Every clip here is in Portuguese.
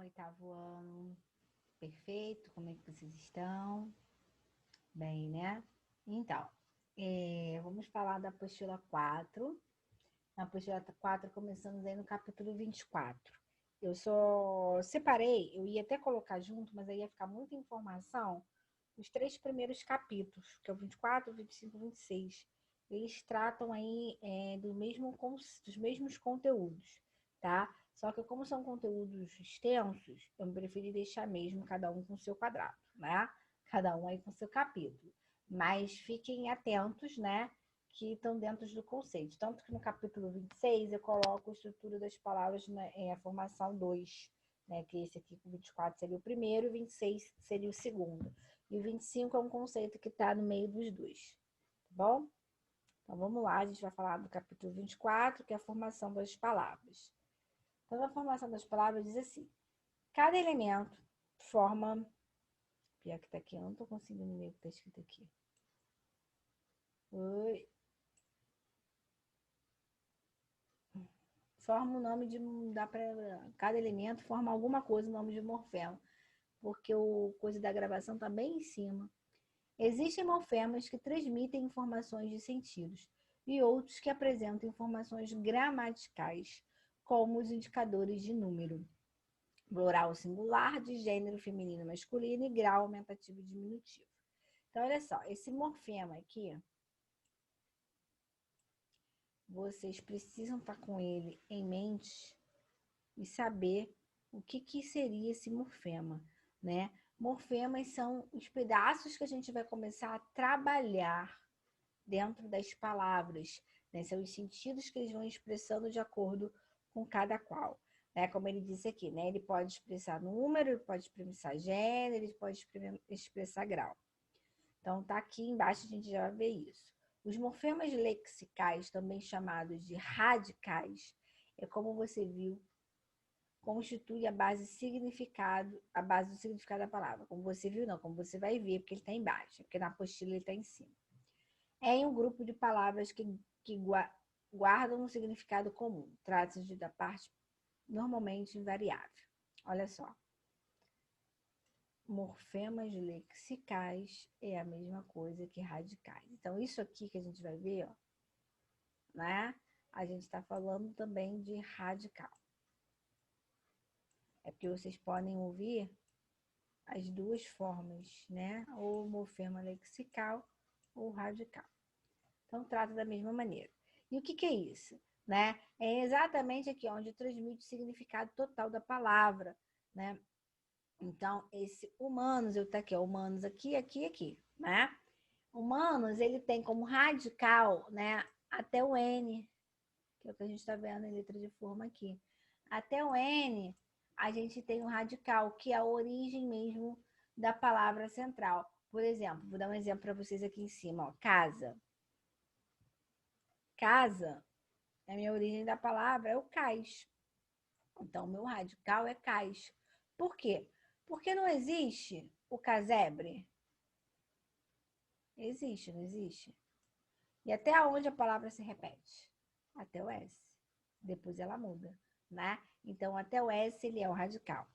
oitavo ano. Perfeito? Como é que vocês estão? Bem, né? Então, vamos falar da apostila 4. Na apostila 4, começamos aí no capítulo 24. Eu só separei, eu ia até colocar junto, mas aí ia ficar muita informação. Os 3 primeiros capítulos, que é o 24, 25 e 26. Eles tratam aí dos mesmos conteúdos, tá? Só que como são conteúdos extensos, eu preferi deixar mesmo cada um com seu quadrado, né? Cada um aí com seu capítulo. Mas fiquem atentos, né? Que estão dentro do conceito. Tanto que no capítulo 26 eu coloco a estrutura das palavras em a formação 2, né? Que esse aqui com 24 seria o primeiro, e 26 seria o segundo. E o 25 é um conceito que está no meio dos dois, tá bom? Então vamos lá, a gente vai falar do capítulo 24, que é a formação das palavras. Então, a formação das palavras diz assim: cada elemento forma. Pior que tá aqui, eu não tô conseguindo ver o que tá escrito aqui. Oi. Forma o nome de. Dá pra, cada elemento forma alguma coisa, o nome de morfema. Porque o coisa da gravação tá bem em cima. Existem morfemas que transmitem informações de sentidos e outros que apresentam informações gramaticais, como os indicadores de número, plural singular, de gênero feminino masculino e grau aumentativo e diminutivo. Então, olha só, esse morfema aqui, vocês precisam estar com ele em mente e saber o que seria esse morfema, né? Morfemas são os pedaços que a gente vai começar a trabalhar dentro das palavras, né? São os sentidos que eles vão expressando de acordo com cada qual, né? Como ele disse aqui, né? Ele pode expressar número, ele pode expressar gênero, ele pode expressar grau. Então, tá aqui embaixo, a gente já vai ver isso. Os morfemas lexicais, também chamados de radicais, é como você viu, constitui a base do significado da palavra. Como você viu, não, como você vai ver, porque ele está embaixo, porque na apostila ele está em cima. É em um grupo de palavras que guardam um significado comum. Trata-se da parte normalmente invariável. Olha só. Morfemas lexicais é a mesma coisa que radicais. Então, isso aqui que a gente vai ver, ó, né? A gente está falando também de radical. É porque vocês podem ouvir as duas formas, né? Ou morfema lexical ou radical. Então, trata da mesma maneira. E o que é isso? Né? É exatamente aqui onde transmite o significado total da palavra, né? Então, esse humanos, eu tá aqui, ó, humanos aqui, aqui, aqui, né? Humanos, ele tem como radical, né, até o N, que é o que a gente está vendo em letra de forma aqui. Até o N, a gente tem o radical, que é a origem mesmo da palavra central. Por exemplo, vou dar um exemplo para vocês aqui em cima, ó, casa. Casa, a minha origem da palavra é o cais. Então, o meu radical é cais. Por quê? Porque não existe o casebre. Existe, não existe? E até onde a palavra se repete? Até o S. Depois ela muda, né? Então, até o S, ele é o radical.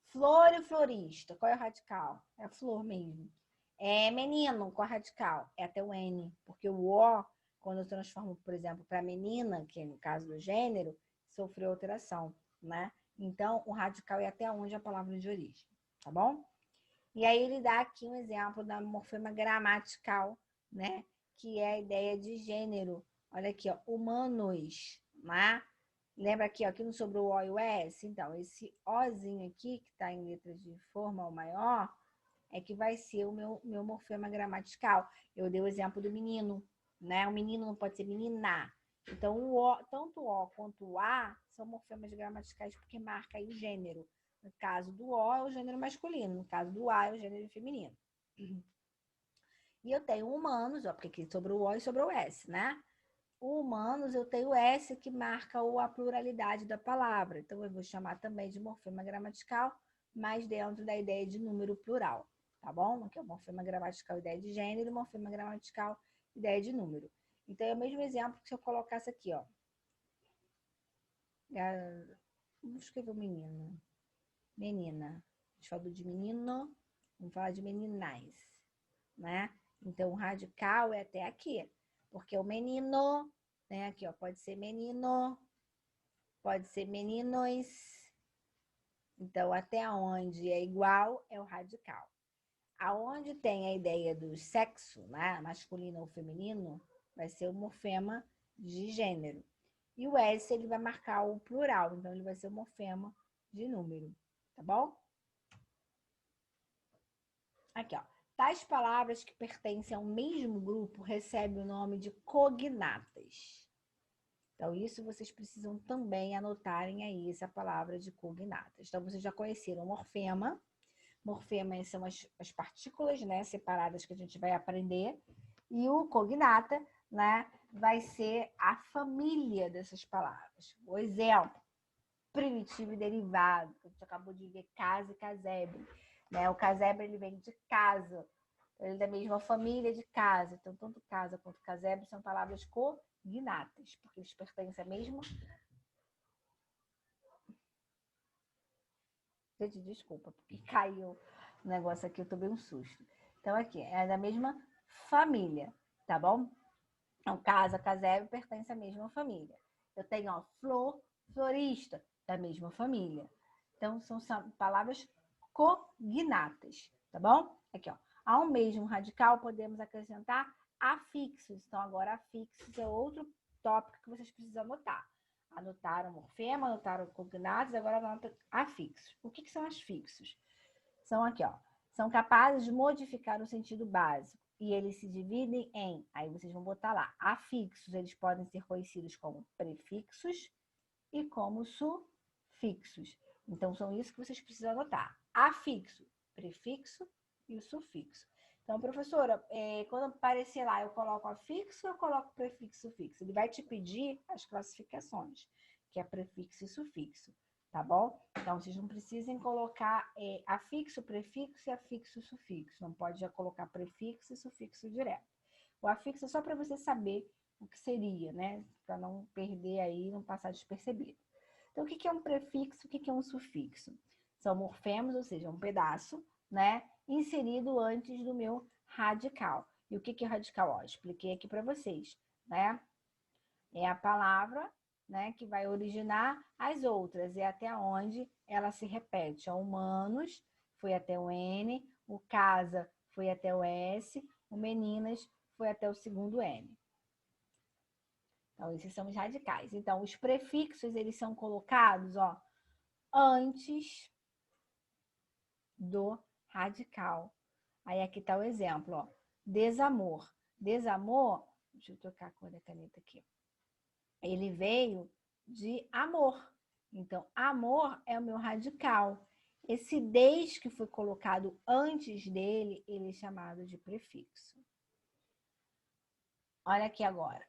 Flor e florista, qual é o radical? É a flor mesmo. É menino, qual é o radical? É até o N, porque o O, quando eu transformo, por exemplo, para menina, que é no caso do gênero, sofreu alteração, né? Então, o radical é até onde a palavra de origem, tá bom? E aí ele dá aqui um exemplo da morfema gramatical, né? Que é a ideia de gênero. Olha aqui, ó, humanos, né? Lembra aqui, ó, que não sobrou o O e o S? Então, esse Ozinho aqui, que está em letras de forma ou maior, é que vai ser o meu morfema gramatical. Eu dei o exemplo do menino, né? O menino não pode ser menina. Então, tanto o O quanto o A são morfemas gramaticais porque marca aí o gênero. No caso do O é o gênero masculino, no caso do A é o gênero feminino. E eu tenho humanos, ó, porque aqui sobrou o O e sobrou o S, né? O humanos, eu tenho o S que marca a pluralidade da palavra. Então, eu vou chamar também de morfema gramatical, mas dentro da ideia de número plural, tá bom? Aqui é o morfema gramatical, ideia de gênero, morfema gramatical, ideia de número. Então, é o mesmo exemplo que se eu colocasse aqui, ó. Vamos escrever o menino. menina. A gente falou de menino, vamos falar de meninais, né? Então, o radical é até aqui, porque o menino, né? Aqui, ó, pode ser menino, pode ser meninos. Então, até onde é igual é o radical. Aonde tem a ideia do sexo, né? Masculino ou feminino, vai ser o morfema de gênero. E o S, ele vai marcar o plural, então ele vai ser o morfema de número, tá bom? Aqui, ó. Tais palavras que pertencem ao mesmo grupo recebem o nome de cognatas. Então, isso vocês precisam também anotarem aí essa palavra de cognatas. Então, vocês já conheceram o morfema. Morfemas são as partículas, né, separadas que a gente vai aprender. E o cognata, né, vai ser a família dessas palavras. O exemplo, primitivo e derivado, que a gente acabou de ver, casa e casebre. Né? O casebre, ele vem de casa, ele é da mesma família de casa. Então, tanto casa quanto casebre são palavras cognatas, porque eles pertencem à mesma... Gente, desculpa, porque caiu o negócio aqui, eu tomei um susto. Então, aqui, é da mesma família, tá bom? Então, casa, casebre pertence à mesma família. Eu tenho, ó, flor, florista, da mesma família. Então, são palavras cognatas, tá bom? Aqui, ó. Ao mesmo radical, podemos acrescentar afixos. Então, agora, afixos é outro tópico que vocês precisam anotar. Anotaram morfema, anotaram cognatos, agora anotam afixos. O que são afixos? São aqui, ó. São capazes de modificar o sentido básico. E eles se dividem em, aí vocês vão botar lá, afixos. Eles podem ser conhecidos como prefixos e como sufixos. Então, são isso que vocês precisam anotar. Afixo, prefixo e o sufixo. Então, professora, quando aparecer lá, eu coloco afixo ou eu coloco prefixo e sufixo? Ele vai te pedir as classificações, que é prefixo e sufixo, tá bom? Então, vocês não precisem colocar afixo, prefixo e afixo, sufixo. Não pode já colocar prefixo e sufixo direto. O afixo é só para você saber o que seria, né? Para não perder aí, não passar despercebido. Então, o que é um prefixo, o que é um sufixo? São morfemas, ou seja, um pedaço, né? Inserido antes do meu radical. E o que é radical? Ó, expliquei aqui para vocês, né? É a palavra, né, que vai originar as outras, é até onde ela se repete. O humanos foi até o N, o casa foi até o S, o meninas foi até o segundo N. Então, esses são os radicais. Então, os prefixos, eles são colocados, ó, antes do radical. Aí, aqui está o exemplo, ó. Desamor. Desamor, deixa eu trocar a cor da caneta aqui. Ele veio de amor. Então, amor é o meu radical. Esse des que foi colocado antes dele, ele é chamado de prefixo. Olha aqui agora.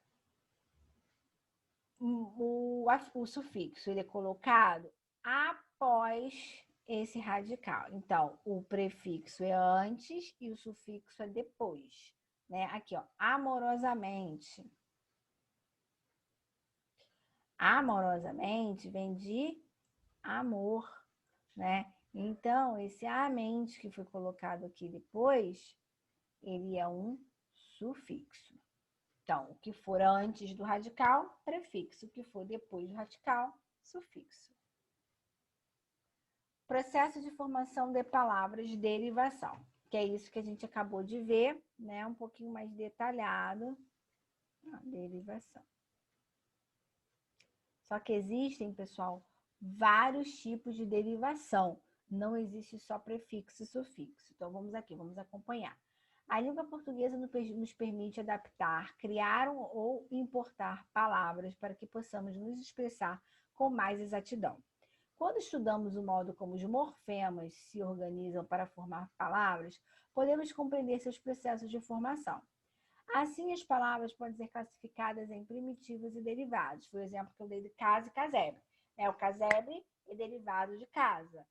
O sufixo, ele é colocado após esse radical. Então, o prefixo é antes e o sufixo é depois. Né? Aqui, ó, amorosamente. Amorosamente vem de amor, né? Então, esse amente que foi colocado aqui depois, ele é um sufixo. Então, o que for antes do radical, prefixo. O que for depois do radical, sufixo. Processo de formação de palavras de derivação, que é isso que a gente acabou de ver, né? Um pouquinho mais detalhado. A derivação. Só que existem, pessoal, vários tipos de derivação. Não existe só prefixo e sufixo. Então, vamos aqui, vamos acompanhar. A língua portuguesa nos permite adaptar, criar ou importar palavras para que possamos nos expressar com mais exatidão. Quando estudamos o modo como os morfemas se organizam para formar palavras, podemos compreender seus processos de formação. Assim, as palavras podem ser classificadas em primitivos e derivados. Foi o exemplo que eu dei de casa e casebre. O casebre é derivado de casa.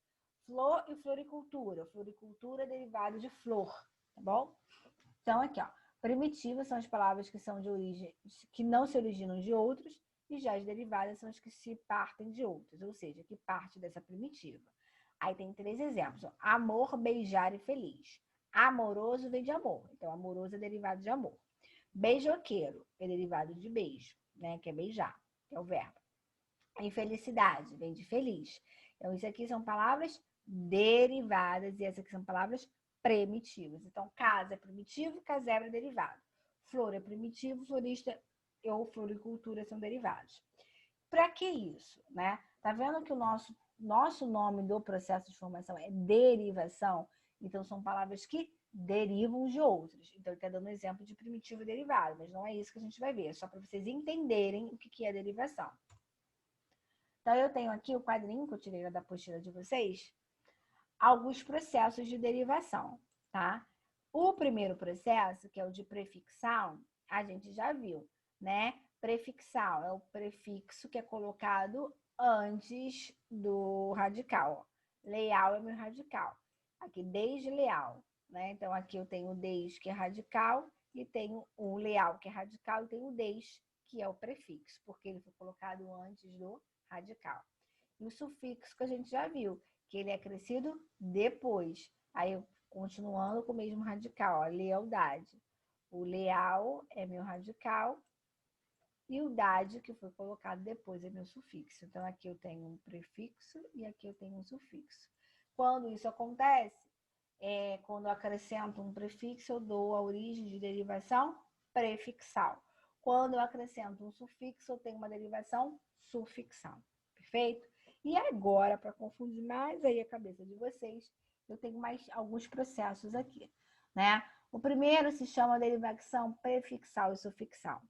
Flor e floricultura. Floricultura é derivado de flor, tá bom? Então, aqui, ó. Primitivas são as palavras que são de origem, que não se originam de outros, e já as derivadas são as que se partem de outras, ou seja, que parte dessa primitiva. Aí tem 3 exemplos. Amor, beijar e feliz. Amoroso vem de amor. Então, amoroso é derivado de amor. Beijoqueiro é derivado de beijo, né? Que é beijar, que é o verbo. Infelicidade vem de feliz. Então, isso aqui são palavras derivadas e essas aqui são palavras primitivas. Então, casa é primitivo, casebre é derivado. Flor é primitivo, florista ou floricultura são derivados. Para que isso, né? Tá vendo que o nosso nome do processo de formação é derivação? Então, são palavras que derivam de outras. Então, ele está dando um exemplo de primitivo e derivado, mas não é isso que a gente vai ver, é só para vocês entenderem o que é derivação. Então, eu tenho aqui o quadrinho que eu tirei da apostila de vocês, alguns processos de derivação, tá? O primeiro processo, que é o de prefixal, a gente já viu, né? Prefixal é o prefixo que é colocado antes do radical. Leal é meu radical. Aqui, desde leal, né? Então, aqui eu tenho o desde, que é radical, e tenho o leal, que é radical, e tenho o desde, que é o prefixo, porque ele foi colocado antes do radical. E o sufixo que a gente já viu, que ele é acrescido depois. Aí, continuando com o mesmo radical, ó, lealdade. O leal é meu radical e o dade, que foi colocado depois, é meu sufixo. Então, aqui eu tenho um prefixo e aqui eu tenho um sufixo. Quando isso acontece, quando eu acrescento um prefixo, eu dou a origem de derivação prefixal. Quando eu acrescento um sufixo, eu tenho uma derivação sufixal. Perfeito? E agora, para confundir mais aí a cabeça de vocês, eu tenho mais alguns processos aqui, né? O primeiro se chama derivação prefixal e sufixal.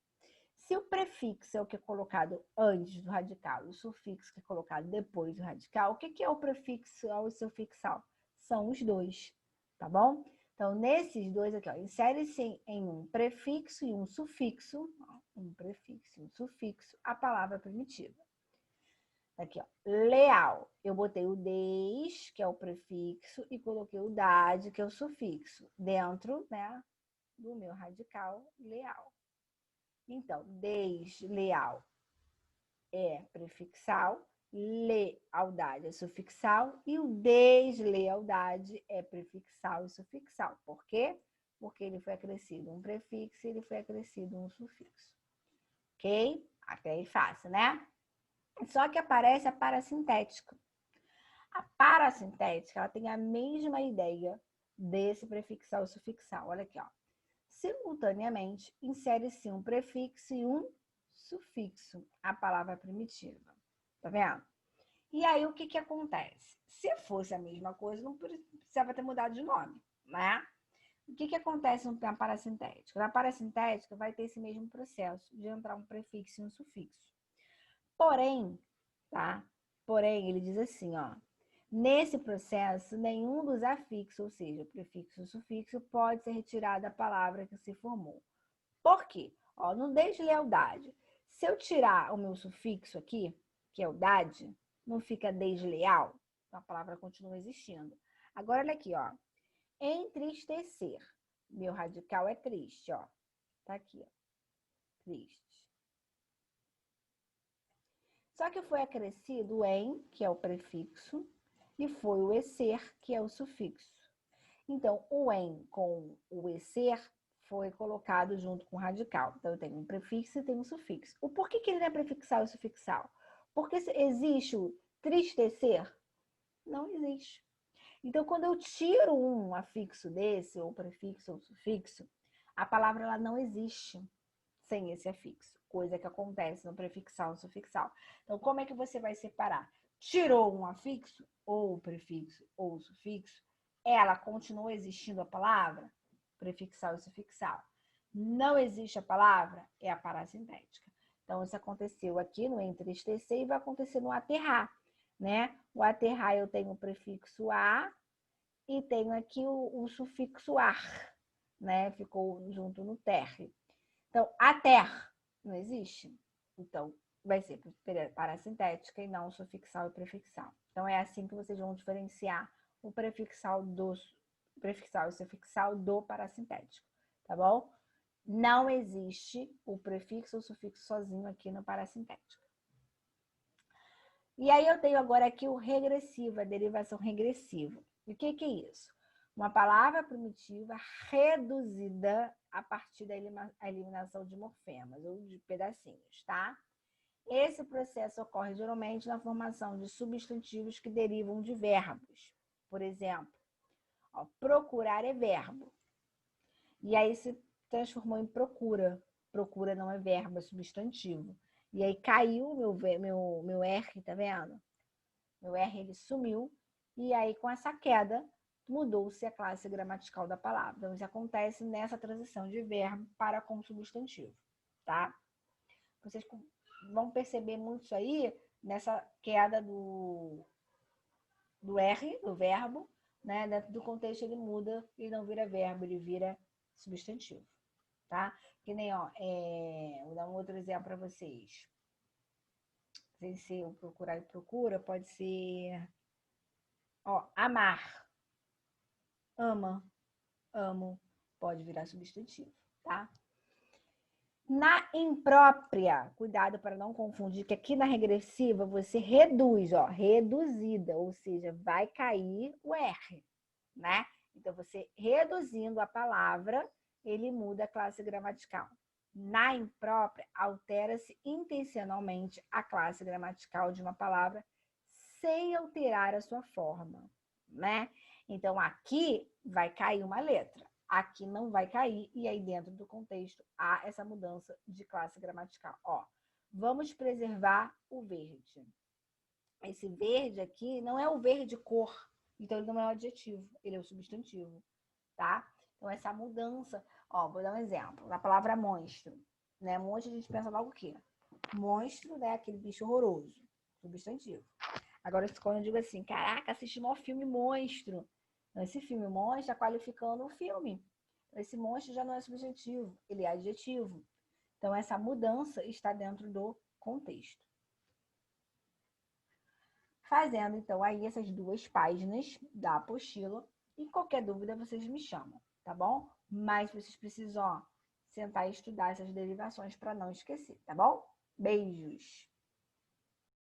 Se o prefixo é o que é colocado antes do radical e o sufixo que é colocado depois do radical, o que é o prefixo ou o sufixal? São os dois, tá bom? Então, nesses dois aqui, insere-se em um prefixo e um sufixo, um prefixo e um sufixo, a palavra primitiva. Aqui, ó, leal. Eu botei o des, que é o prefixo, e coloquei o dade, que é o sufixo, dentro, né, do meu radical leal. Então, desleal é prefixal, lealdade é sufixal e o deslealdade é prefixal e sufixal. Por quê? Porque ele foi acrescido um prefixo e ele foi acrescido um sufixo. Ok? Até aí fácil, né? Só que aparece a parasintética. A parasintética, ela tem a mesma ideia desse prefixal e sufixal. Olha aqui, ó. Simultaneamente, insere-se um prefixo e um sufixo, a palavra primitiva. Tá vendo? E aí, o que acontece? Se fosse a mesma coisa, não precisava ter mudado de nome, né? O que acontece na parasintética? Na parasintética, vai ter esse mesmo processo de entrar um prefixo e um sufixo. Porém, tá? Porém, ele diz assim, ó. Nesse processo, nenhum dos afixos, ou seja, o prefixo ou sufixo, pode ser retirado da palavra que se formou. Por quê? Ó, no deslealdade, se eu tirar o meu sufixo aqui, que é o dade, não fica desleal, a palavra continua existindo. Agora, olha aqui, ó. Entristecer. Meu radical é triste, ó. Tá aqui, ó. Triste. Só que foi acrescido o em, que é o prefixo, e foi o ecer, que é o sufixo. Então, o em com o ecer foi colocado junto com o radical. Então, eu tenho um prefixo e tenho um sufixo. O porquê que ele não é prefixal e sufixal? Porque existe o tristecer? Não existe. Então, quando eu tiro um afixo desse, ou prefixo ou sufixo, a palavra ela não existe sem esse afixo, coisa que acontece no prefixal e sufixal. Então, como é que você vai separar? Tirou um afixo, ou prefixo, ou sufixo, ela continua existindo a palavra? Prefixal e sufixal. Não existe a palavra? É a parasintética. Então, isso aconteceu aqui no entristecer e vai acontecer no aterrar, né? O aterrar eu tenho o prefixo a e tenho aqui o sufixo ar, né? Ficou junto no ter. Então, a ter não existe. Então, vai ser parasintética e não sufixal e prefixal. Então, é assim que vocês vão diferenciar o prefixal e sufixal do parasintético, tá bom? Não existe o prefixo ou sufixo sozinho aqui no parasintético. E aí eu tenho agora aqui o regressivo, a derivação regressiva. E o que é isso? Uma palavra primitiva reduzida a partir da eliminação de morfemas ou de pedacinhos, tá? Esse processo ocorre geralmente na formação de substantivos que derivam de verbos. Por exemplo, ó, procurar é verbo. E aí se transformou em procura. Procura não é verbo, é substantivo. E aí caiu meu R, tá vendo? Meu R ele sumiu. E aí com essa queda mudou-se a classe gramatical da palavra. Então isso acontece nessa transição de verbo para com substantivo, tá? Vocês vão perceber muito isso aí nessa queda do R, do verbo, né? Dentro do contexto ele muda, ele não vira verbo, ele vira substantivo, tá? Que nem, ó, vou dar um outro exemplo para vocês. Sem ser o procurar e procura, pode ser, ó, amar. Ama, amo, pode virar substantivo, tá? Na imprópria, cuidado para não confundir, que aqui na regressiva você reduz, ó, reduzida, ou seja, vai cair o R, né? Então, você reduzindo a palavra, ele muda a classe gramatical. Na imprópria, altera-se intencionalmente a classe gramatical de uma palavra sem alterar a sua forma, né? Então, aqui vai cair uma letra. Aqui não vai cair, e aí dentro do contexto há essa mudança de classe gramatical. Ó, vamos preservar o verde. Esse verde aqui não é o verde cor, então ele não é um adjetivo, ele é um substantivo, tá? Então essa mudança, ó, vou dar um exemplo, na palavra monstro, né? Monstro a gente pensa logo o quê? Monstro, né? Aquele bicho horroroso, substantivo. Agora, quando eu digo assim, caraca, assisti um filme monstro. Esse filme monstro está qualificando o filme. Esse monstro já não é subjetivo, ele é adjetivo. Então, essa mudança está dentro do contexto. Fazendo, então, aí essas 2 páginas da apostila. E qualquer dúvida, vocês me chamam, tá bom? Mas vocês precisam, ó, sentar e estudar essas derivações para não esquecer, tá bom? Beijos!